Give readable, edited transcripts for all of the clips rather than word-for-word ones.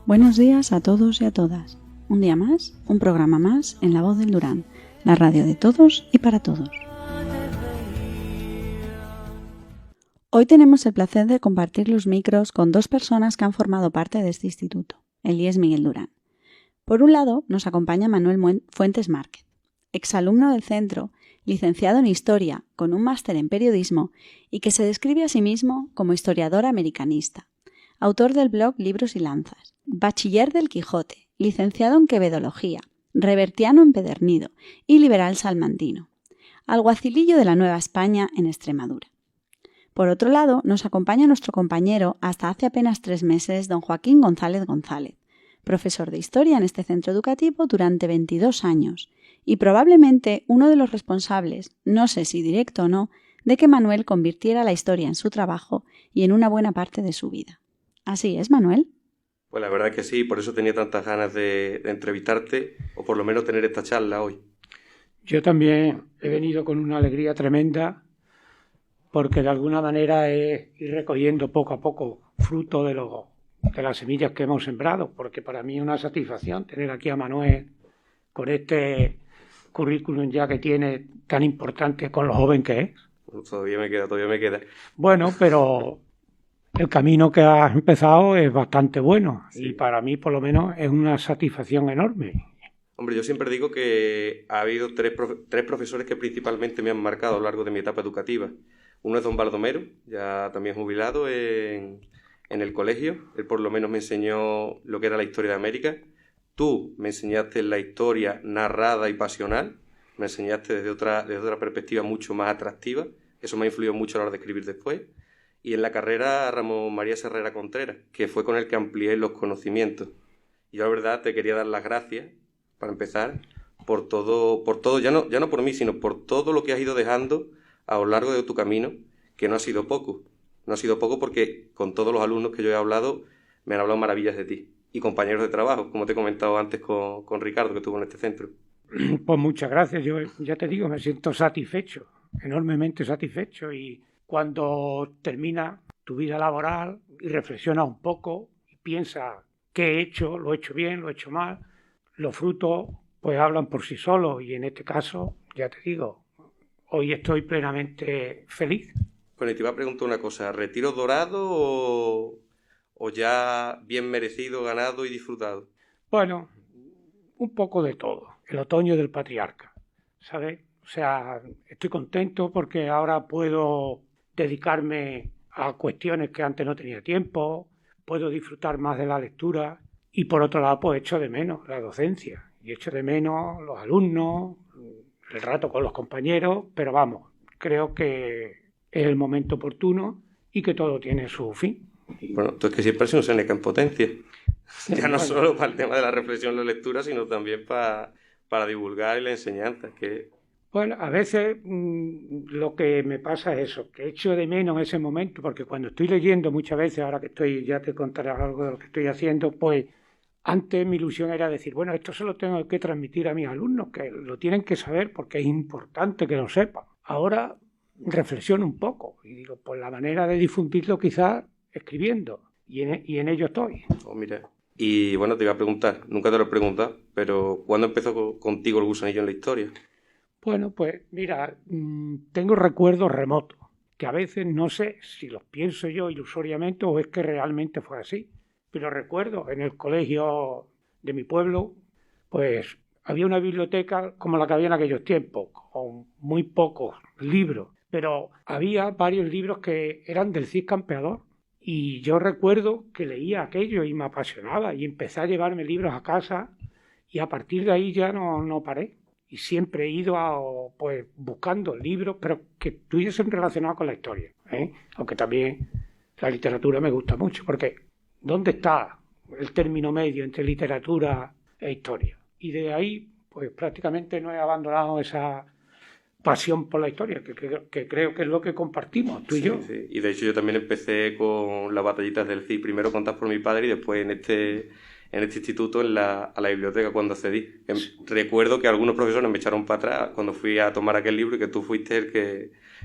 Buenos días a todos y a todas. Un día más, un programa más en La Voz del Durán, la radio de todos y para todos. Hoy tenemos el placer de compartir los micros con dos personas que han formado parte de este instituto, el IES Miguel Durán. Por un lado, nos acompaña Manuel Fuentes Márquez, exalumno del centro, licenciado en Historia, con un máster en Periodismo y que se describe a sí mismo como historiador americanista, autor del blog Libros y Lanzas, bachiller del Quijote, licenciado en Quevedología, revertiano empedernido y liberal salmantino, alguacilillo de la Nueva España en Extremadura. Por otro lado, nos acompaña nuestro compañero hasta hace apenas 3 meses, don Joaquín González González, profesor de Historia en este centro educativo durante 22 años y probablemente uno de los responsables, no sé si directo o no, de que Manuel convirtiera la historia en su trabajo y en una buena parte de su vida. ¿Así es, Manuel? Pues la verdad es que sí, por eso tenía tantas ganas de entrevistarte o por lo menos tener esta charla hoy. Yo también he venido con una alegría tremenda porque de alguna manera es ir recogiendo poco a poco fruto de las semillas que hemos sembrado, porque para mí es una satisfacción tener aquí a Manuel con este currículum ya que tiene tan importante con lo joven que es. Todavía me queda. Bueno, pero el camino que has empezado es bastante bueno, sí. Y para mí por lo menos es una satisfacción enorme. Hombre, yo siempre digo que ha habido tres profesores que principalmente me han marcado a lo largo de mi etapa educativa. Uno es don Baldomero, ya también jubilado en el colegio. Él por lo menos me enseñó lo que era la historia de América. Tú me enseñaste la historia narrada y pasional. Me enseñaste desde otra perspectiva mucho más atractiva. Eso me ha influido mucho a la hora de escribir después. Y en la carrera Ramón María Serrera Contreras, que fue con el que amplié los conocimientos. Y yo la verdad te quería dar las gracias, para empezar, por todo, ya no por mí, sino por todo lo que has ido dejando a lo largo de tu camino, que no ha sido poco. No ha sido poco porque con todos los alumnos que yo he hablado, me han hablado maravillas de ti. Y compañeros de trabajo, como te he comentado antes con Ricardo, que estuvo en este centro. Pues muchas gracias. Yo ya te digo, me siento satisfecho, enormemente satisfecho. Y cuando termina tu vida laboral y reflexionas un poco y piensas qué he hecho, lo he hecho bien, lo he hecho mal, los frutos pues hablan por sí solos. Y en este caso, ya te digo, hoy estoy plenamente feliz. Bueno, y te iba a preguntar una cosa, ¿retiro dorado o ya bien merecido, ganado y disfrutado? Bueno, un poco de todo. El otoño del patriarca, ¿sabes? O sea, estoy contento porque ahora puedo dedicarme a cuestiones que antes no tenía tiempo, puedo disfrutar más de la lectura y por otro lado pues echo de menos la docencia y echo de menos los alumnos, el rato con los compañeros, pero vamos, creo que es el momento oportuno y que todo tiene su fin. Bueno, tú es que siempre has sido un Séneca en potencia. Ya no solo para el tema de la reflexión y la lectura, sino también para divulgar y la enseñanza. Bueno, a veces lo que me pasa es eso, que echo de menos ese momento, porque cuando estoy leyendo muchas veces, ahora que ya te contaré algo de lo que estoy haciendo, pues antes mi ilusión era decir, bueno, esto se lo tengo que transmitir a mis alumnos, que lo tienen que saber porque es importante que lo sepan. Ahora reflexiono un poco y digo, pues la manera de difundirlo quizás escribiendo, y en ello estoy. Oh, mira. Y bueno, te iba a preguntar, nunca te lo he preguntado, pero ¿cuándo empezó contigo el gusanillo en la historia? Bueno, pues mira, tengo recuerdos remotos, que a veces no sé si los pienso yo ilusoriamente o es que realmente fue así. Pero recuerdo en el colegio de mi pueblo, pues había una biblioteca como la que había en aquellos tiempos, con muy pocos libros, pero había varios libros que eran del Cid Campeador. Y yo recuerdo que leía aquello y me apasionaba y empecé a llevarme libros a casa y a partir de ahí ya no paré. Y siempre he ido pues buscando libros, pero que estuviesen relacionados con la historia, ¿eh? Aunque también la literatura me gusta mucho, porque ¿dónde está el término medio entre literatura e historia? Y de ahí pues prácticamente no he abandonado esa pasión por la historia, que creo que es lo que compartimos, tú y yo. Sí. Y de hecho yo también empecé con las batallitas del Cid, primero contadas por mi padre y después en este instituto a la biblioteca cuando accedí. Recuerdo que algunos profesores me echaron para atrás cuando fui a tomar aquel libro y que tú fuiste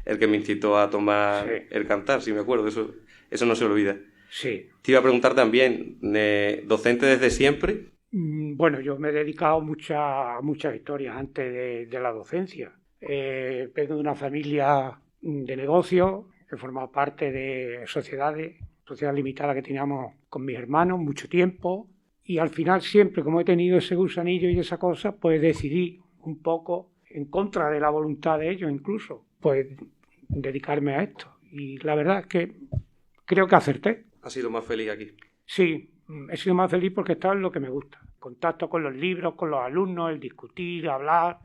el que me incitó a tomar el cantar, si me acuerdo, eso no se olvida. Sí. Te iba a preguntar también, ¿docente desde siempre? Bueno, yo me he dedicado a muchas historias antes de la docencia. Vengo de una familia de negocios, he formado parte de sociedad limitada que teníamos con mis hermanos mucho tiempo, y al final siempre, como he tenido ese gusanillo y esa cosa, pues decidí un poco, en contra de la voluntad de ellos incluso, pues dedicarme a esto. Y la verdad es que creo que acerté. ¿Has sido más feliz aquí? Sí, he sido más feliz porque estaba en lo que me gusta. Contacto con los libros, con los alumnos, el discutir, hablar,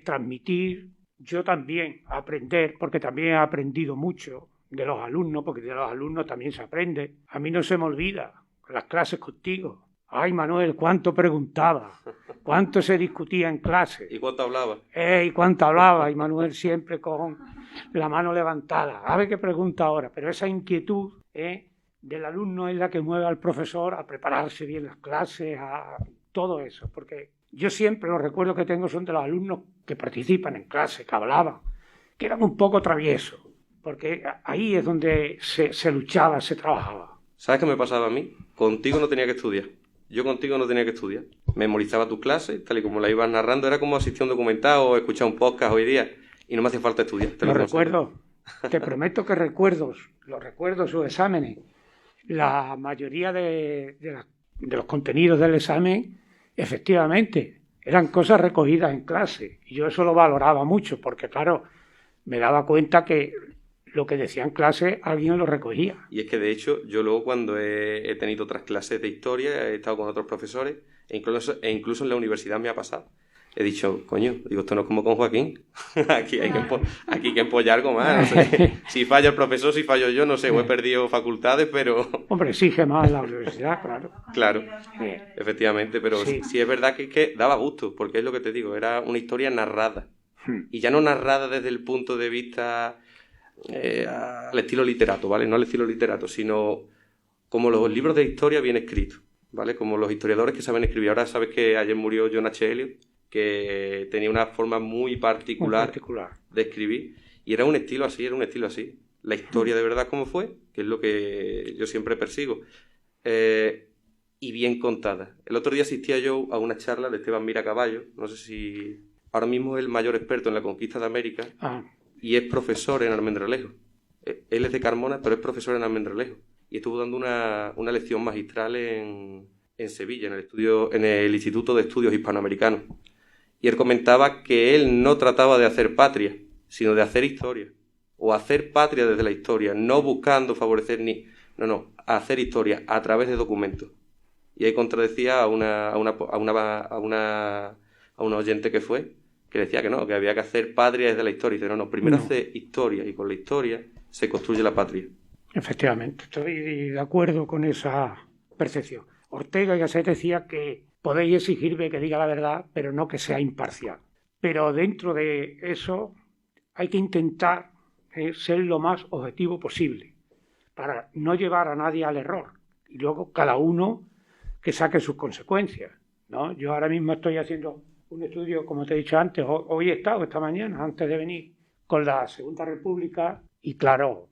transmitir. Yo también aprender, porque también he aprendido mucho de los alumnos, porque de los alumnos también se aprende. A mí no se me olvida las clases contigo. Ay, Manuel, cuánto preguntaba, cuánto se discutía en clase. ¿Y cuánto hablaba? Y cuánto hablaba, y Manuel siempre con la mano levantada. A ver qué pregunta ahora, pero esa inquietud del alumno es la que mueve al profesor a prepararse bien las clases, a todo eso, porque yo siempre los recuerdos que tengo son de los alumnos que participan en clase, que hablaban, que eran un poco traviesos, porque ahí es donde se luchaba, se trabajaba. ¿Sabes qué me pasaba a mí? Contigo no tenía que estudiar. Yo contigo no tenía que estudiar. Memorizaba tu clase, tal y como la ibas narrando, era como asistir a un documental o escuchar un podcast hoy día, y no me hacía falta estudiar. Lo recuerdo, te prometo que los recuerdos, sus exámenes, la mayoría de los contenidos del examen, efectivamente, eran cosas recogidas en clase. Y yo eso lo valoraba mucho, porque claro, me daba cuenta que lo que decía en clase alguien lo recogía. Y es que de hecho, yo luego cuando he tenido otras clases de historia, he estado con otros profesores, e incluso en la universidad me ha pasado. He dicho, coño, digo, esto no es como con Joaquín. Aquí hay que empollar algo más. No sé. Si falla el profesor, si fallo yo, no sé, o he perdido facultades, pero... Hombre, exige más la universidad, claro. Claro, efectivamente, pero sí es verdad que daba gusto, porque es lo que te digo, era una historia narrada. Y ya no narrada desde el punto de vista al estilo literato, ¿vale? No al estilo literato, sino como los libros de historia bien escritos, ¿vale? Como los historiadores que saben escribir. Ahora sabes que ayer murió John H. Eliot, que tenía una forma muy particular de escribir, y era un estilo así. La historia de verdad como fue, que es lo que yo siempre persigo, y bien contada. El otro día asistía yo a una charla de Esteban Mira Caballo, no sé si... Ahora mismo es el mayor experto en la conquista de América, y es profesor en Almendralejo. Él es de Carmona, pero es profesor en Almendralejo, y estuvo dando una lección magistral en Sevilla, en el Instituto de Estudios Hispanoamericanos. Y él comentaba que él no trataba de hacer patria, sino de hacer historia. O hacer patria desde la historia, no buscando favorecer hacer historia a través de documentos. Y ahí contradecía a una oyente que decía que no, que había que hacer patria desde la historia. Y dice, primero hace historia, y con la historia se construye la patria. Efectivamente, estoy de acuerdo con esa percepción. Ortega y Gasset decía que podéis exigirme que diga la verdad, pero no que sea imparcial. Pero dentro de eso hay que intentar ser lo más objetivo posible para no llevar a nadie al error. Y luego cada uno que saque sus consecuencias, ¿no? Yo ahora mismo estoy haciendo un estudio, como te he dicho antes, hoy he estado, esta mañana, antes de venir, con la Segunda República, y claro,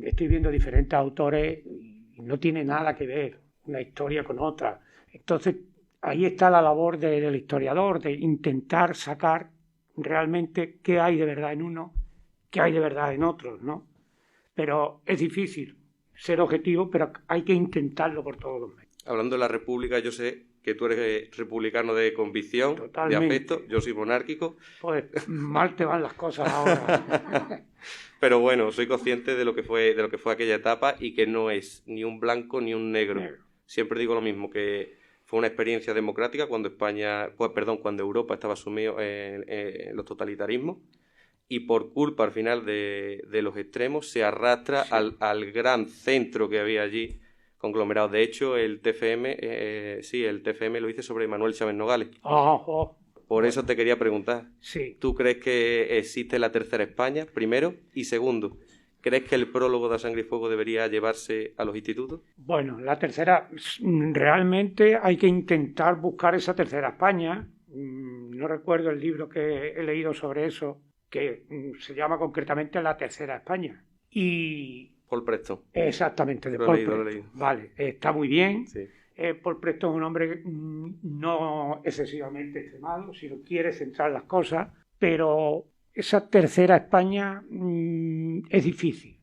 estoy viendo diferentes autores y no tiene nada que ver una historia con otra. Entonces, ahí está la labor del historiador, de intentar sacar realmente qué hay de verdad en uno, qué hay de verdad en otros, ¿no? Pero es difícil ser objetivo, pero hay que intentarlo por todos los medios. Hablando de la República, yo sé que tú eres republicano de convicción, totalmente, de afecto, yo soy monárquico. Pues mal te van las cosas ahora. Pero bueno, soy consciente de lo que fue aquella etapa, y que no es ni un blanco ni un negro. Siempre digo lo mismo, que fue una experiencia democrática cuando Europa estaba sumido en los totalitarismos, y por culpa al final de los extremos se arrastra al gran centro que había allí conglomerado. De hecho, el TFM lo hice sobre Manuel Chávez Nogales. Por eso te quería preguntar. Sí. ¿Tú crees que existe la tercera España, primero? Y segundo, ¿crees que el prólogo de A Sangre y Fuego debería llevarse a los institutos? Bueno, la tercera, realmente hay que intentar buscar esa tercera España. No recuerdo el libro que he leído sobre eso, que se llama concretamente La Tercera España. Y Paul Preston. Exactamente, de Lo he Paul leído, lo he Preston. leído. Vale, está muy bien. Sí. Paul Preston es un hombre no excesivamente extremado, si no quiere centrar las cosas, pero esa tercera España es difícil,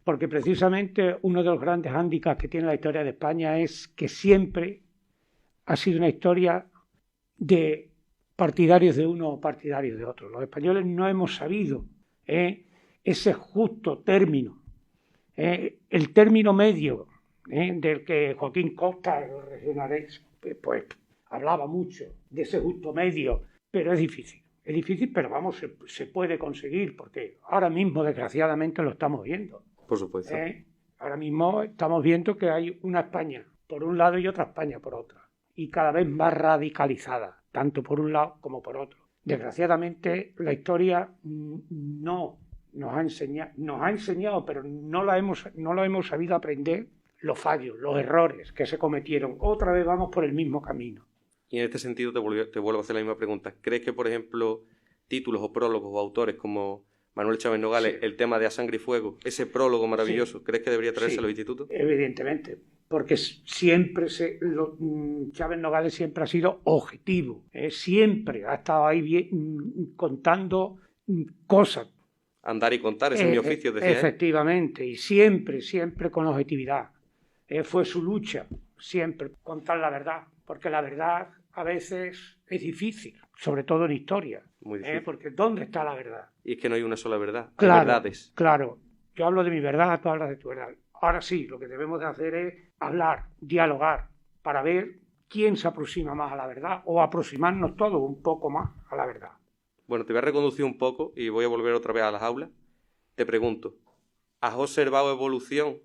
porque precisamente uno de los grandes hándicaps que tiene la historia de España es que siempre ha sido una historia de partidarios de uno o partidarios de otro. Los españoles no hemos sabido ese justo término, el término medio, del que Joaquín Costa, el regionalés, pues hablaba mucho, de ese justo medio, pero es difícil, pero vamos, se puede conseguir, porque ahora mismo, desgraciadamente, lo estamos viendo. Por supuesto. Ahora mismo estamos viendo que hay una España por un lado y otra España por otra, y cada vez más radicalizada, tanto por un lado como por otro. Desgraciadamente, la historia no nos ha enseñado, pero no lo hemos sabido aprender, los fallos, los errores que se cometieron. Otra vez vamos por el mismo camino. Y en este sentido te vuelvo a hacer la misma pregunta. ¿Crees que, por ejemplo, títulos o prólogos o autores como Manuel Chávez Nogales, el tema de A Sangre y Fuego, ese prólogo maravilloso, ¿crees que debería traerse a los institutos? Evidentemente, porque siempre Chávez Nogales siempre ha sido objetivo, siempre ha estado ahí contando cosas. Andar y contar, ese es mi oficio, decía él. Efectivamente, y siempre con objetividad. Fue su lucha, siempre, contar la verdad, porque la verdad a veces es difícil, sobre todo en historia. Muy difícil. Porque ¿dónde está la verdad? Y es que no hay una sola verdad, Claro, hay verdades. Claro, yo hablo de mi verdad, tú hablas de tu verdad. Ahora sí, lo que debemos de hacer es hablar, dialogar, para ver quién se aproxima más a la verdad, o aproximarnos todos un poco más a la verdad. Bueno, te voy a reconducir un poco y voy a volver otra vez a las aulas. Te pregunto, ¿has observado evolución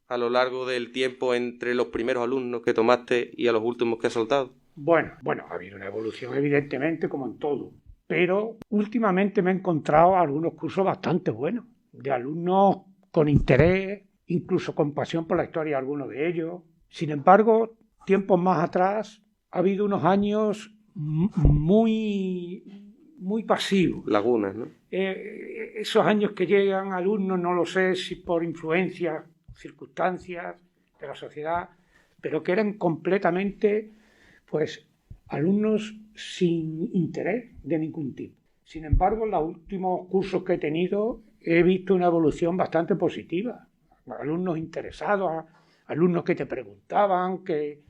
a lo largo del tiempo entre los primeros alumnos que tomaste y a los últimos que has soltado? Bueno, ha habido una evolución evidentemente como en todo, pero últimamente me he encontrado algunos cursos bastante buenos, de alumnos con interés, incluso con pasión por la historia, algunos de ellos. Sin embargo, tiempos más atrás ha habido unos años muy pasivos. Lagunas, ¿no? Esos años que llegan alumnos, no lo sé si por influencias, circunstancias de la sociedad, pero que eran completamente, pues, alumnos sin interés de ningún tipo. Sin embargo, en los últimos cursos que he tenido he visto una evolución bastante positiva. Alumnos interesados, alumnos que te preguntaban, que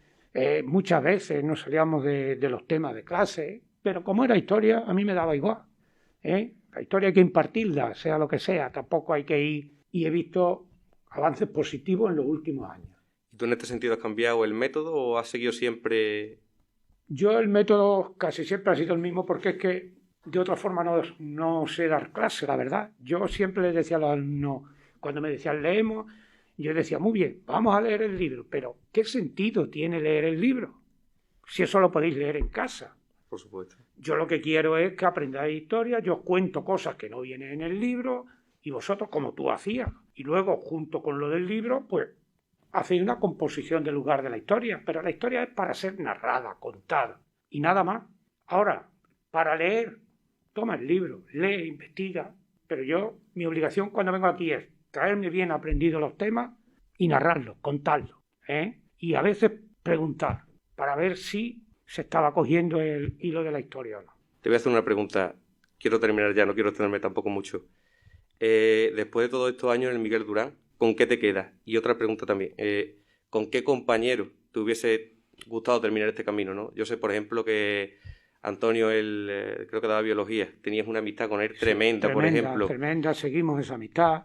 muchas veces no salíamos de los temas de clase, pero como era historia, a mí me daba igual. La historia hay que impartirla, sea lo que sea, tampoco hay que ir. Y he visto avances positivos en los últimos años. ¿Y tú en este sentido has cambiado el método o has seguido siempre...? Yo el método casi siempre ha sido el mismo, porque es que de otra forma no sé dar clase, la verdad. Yo siempre les decía a los alumnos, cuando me decían leemos, yo decía, muy bien, vamos a leer el libro, pero ¿qué sentido tiene leer el libro? Si eso lo podéis leer en casa. Por supuesto. Yo lo que quiero es que aprendáis historia, yo os cuento cosas que no vienen en el libro, y vosotros, como tú hacías, y luego, junto con lo del libro, pues hacéis una composición del lugar de la historia, pero la historia es para ser narrada, contada, y nada más. Ahora, para leer, toma el libro, lee, investiga, pero mi obligación cuando vengo aquí es traerme bien aprendidos los temas y narrarlos, contarlos, y a veces preguntar, para ver si se estaba cogiendo el hilo de la historia o no. Te voy a hacer una pregunta, quiero terminar ya, no quiero extenderme tampoco mucho. Después de todos estos años en el Miguel Durán, ¿con qué te quedas? Y otra pregunta también, ¿con qué compañero te hubiese gustado terminar este camino, ¿no? Yo sé, por ejemplo, que Antonio, creo que daba biología, tenías una amistad con él tremenda, por ejemplo. Tremenda, seguimos esa amistad.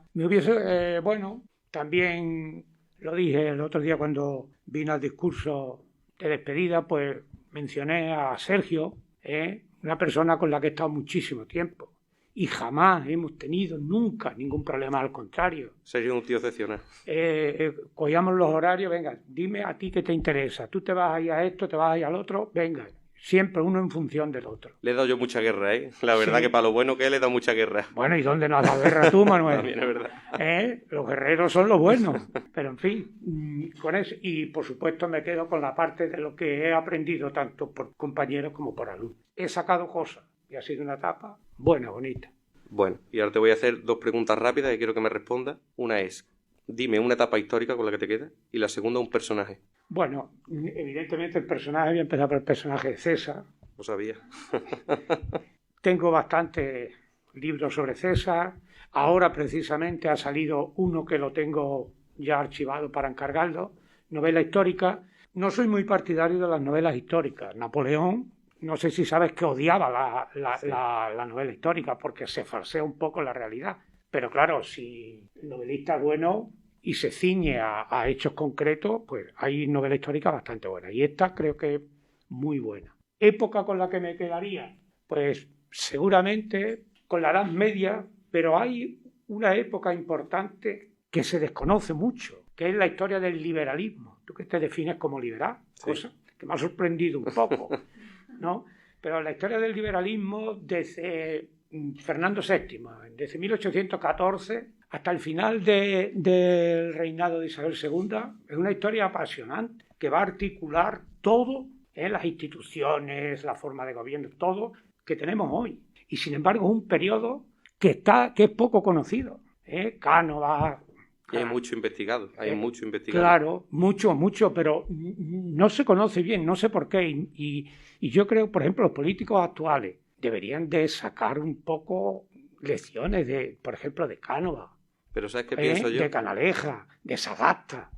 También lo dije el otro día cuando vino al discurso de despedida, pues mencioné a Sergio, una persona con la que he estado muchísimo tiempo. Y jamás hemos tenido nunca ningún problema, al contrario. Sergio es un tío excepcional. Cogíamos los horarios, venga, dime a ti qué te interesa. Tú te vas ahí a esto, te vas ahí al otro, venga. Siempre uno en función del otro. Le he dado yo mucha guerra, La verdad que para lo bueno que es, le he dado mucha guerra. Bueno, ¿y dónde no has dado guerra tú, Manuel? También es verdad. Los guerreros son los buenos. Pero en fin, con eso. Y por supuesto me quedo con la parte de lo que he aprendido tanto por compañeros como por alumnos. He sacado cosas y ha sido una etapa buena, bonita. Bueno, y ahora te voy a hacer 2 preguntas rápidas y quiero que me respondas. Una es, dime una etapa histórica con la que te queda, y la segunda un personaje. Bueno, evidentemente el personaje, voy a empezar por el personaje de César. Lo sabía. Tengo bastantes libros sobre César. Ahora precisamente ha salido uno que lo tengo ya archivado para encargarlo, novela histórica. No soy muy partidario de las novelas históricas. Napoleón, no sé si sabes que odiaba la novela histórica porque se falsea un poco la realidad. Pero claro, si el novelista es bueno y se ciñe a hechos concretos, pues hay novela histórica bastante buena. Y esta creo que es muy buena. ¿Época con la que me quedaría? Pues seguramente con la Edad Media, pero hay una época importante que se desconoce mucho, que es la historia del liberalismo. Tú que te defines como liberal, Sí. cosa que me ha sorprendido un poco, ¿no? Pero la historia del liberalismo desde Fernando VII, desde 1814 hasta el final del reinado de Isabel II, es una historia apasionante que va a articular todo en las instituciones, la forma de gobierno, todo que tenemos hoy. Y sin embargo es un periodo que es poco conocido. Cánovas. Y hay mucho investigado, mucho investigado. Claro, mucho, pero no se conoce bien, no sé por qué. Y yo creo, por ejemplo, los políticos actuales deberían de sacar un poco lecciones, por ejemplo, de Cánovas. Pero ¿sabes qué pienso yo? De Canaleja, de Sagasta.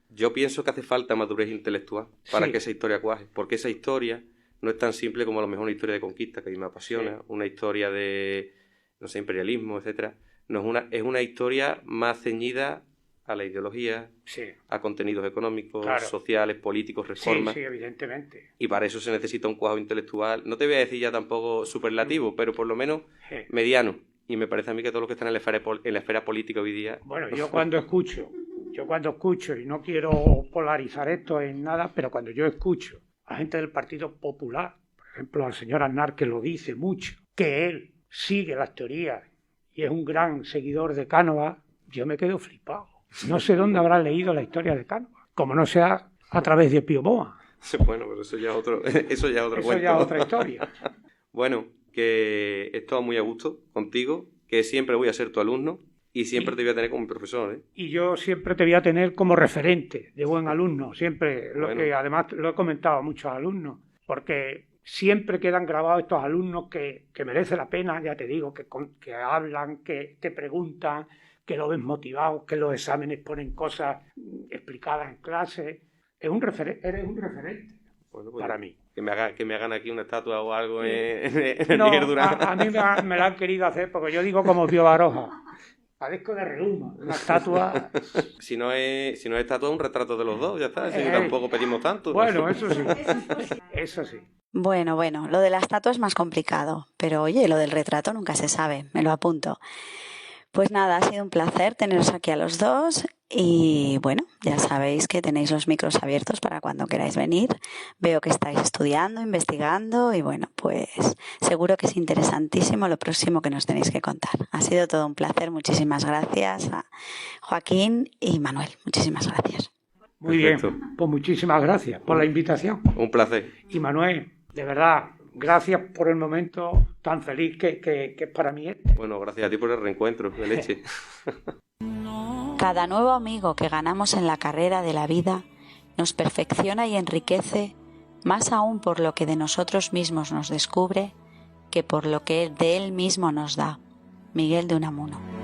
Yo pienso que hace falta madurez intelectual para Sí. que esa historia cuaje, porque esa historia no es tan simple como a lo mejor una historia de conquista, que a mí me apasiona, Sí. una historia de, no sé, imperialismo, etcétera. No es una historia más ceñida a la ideología, Sí, a contenidos económicos, Claro. sociales, políticos, sí, reformas. sí, evidentemente. Y para eso se necesita un cuajo intelectual, no te voy a decir ya tampoco superlativo, pero por lo menos Sí. mediano. Y me parece a mí que todos los que están en la esfera política hoy día... Bueno, yo cuando escucho, y no quiero polarizar esto en nada, pero cuando yo escucho a gente del Partido Popular, por ejemplo al señor Aznar, que lo dice mucho, que él sigue las teorías y es un gran seguidor de Cánovas, yo me quedo flipado. No sé dónde habrá leído la historia de Cánovas, como no sea a través de Pío Boa. Bueno, pero eso ya es otro, eso ya es otro Eso cuento. ya es otra historia. Bueno, que he estado muy a gusto contigo, que siempre voy a ser tu alumno y siempre te voy a tener como mi profesor, ¿eh? Y yo siempre te voy a tener como referente de buen alumno, siempre, lo Bueno. que además lo he comentado a muchos alumnos, porque siempre quedan grabados estos alumnos que merece la pena, ya te digo, que hablan, que te preguntan, que lo ven motivados, que los exámenes ponen cosas explicadas en clase. Eres un referente Bueno, pues para mí. que me hagan aquí una estatua o algo en el No, Miguel Durán. a mí me la han querido hacer, porque yo digo como Pío Baroja, padezco de reuma, una estatua. Si no es estatua, un retrato de los dos, ya está. Así que tampoco pedimos tanto. Bueno, eso sí, eso sí. Bueno, lo de la estatua es más complicado, pero oye, lo del retrato nunca se sabe, me lo apunto. Pues nada, ha sido un placer teneros aquí a los dos y bueno, ya sabéis que tenéis los micros abiertos para cuando queráis venir. Veo que estáis estudiando, investigando y bueno, pues seguro que es interesantísimo lo próximo que nos tenéis que contar. Ha sido todo un placer, muchísimas gracias a Joaquín y Manuel, muchísimas gracias. Muy Perfecto. bien, pues muchísimas gracias por la invitación. Un placer. Y Manuel, de verdad, gracias por el momento tan feliz que es para mí este. Bueno, gracias a ti por el reencuentro de leche. Cada nuevo amigo que ganamos en la carrera de la vida nos perfecciona y enriquece más aún por lo que de nosotros mismos nos descubre que por lo que de él mismo nos da. Miguel de Unamuno.